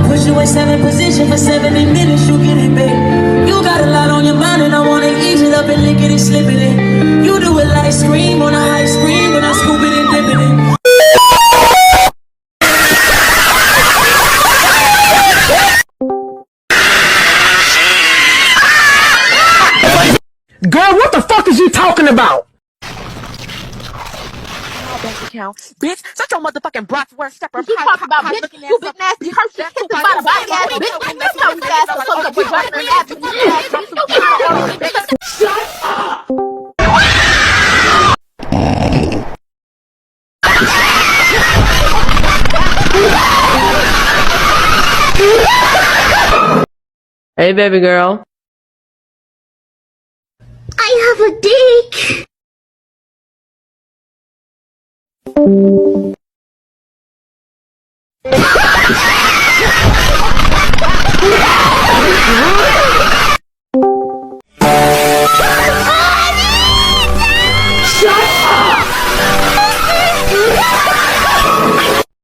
Push you in 7 position for 70 minutes, you get it, babe. You got a lot on your mind and I wanna ease it up and lick it and slip it in. You do it like scream on a high screen when I scoop it and dip it in. Girl, what the fuck is you talking about? Bank account. Bitch, shut your motherfucking bratwurst stepper. You talking about bitch, you big nasty curse, you hit the bottom black ass bitch, you know you ass for some bitch running her ass, shut up. Hey, baby girl. I have a dick.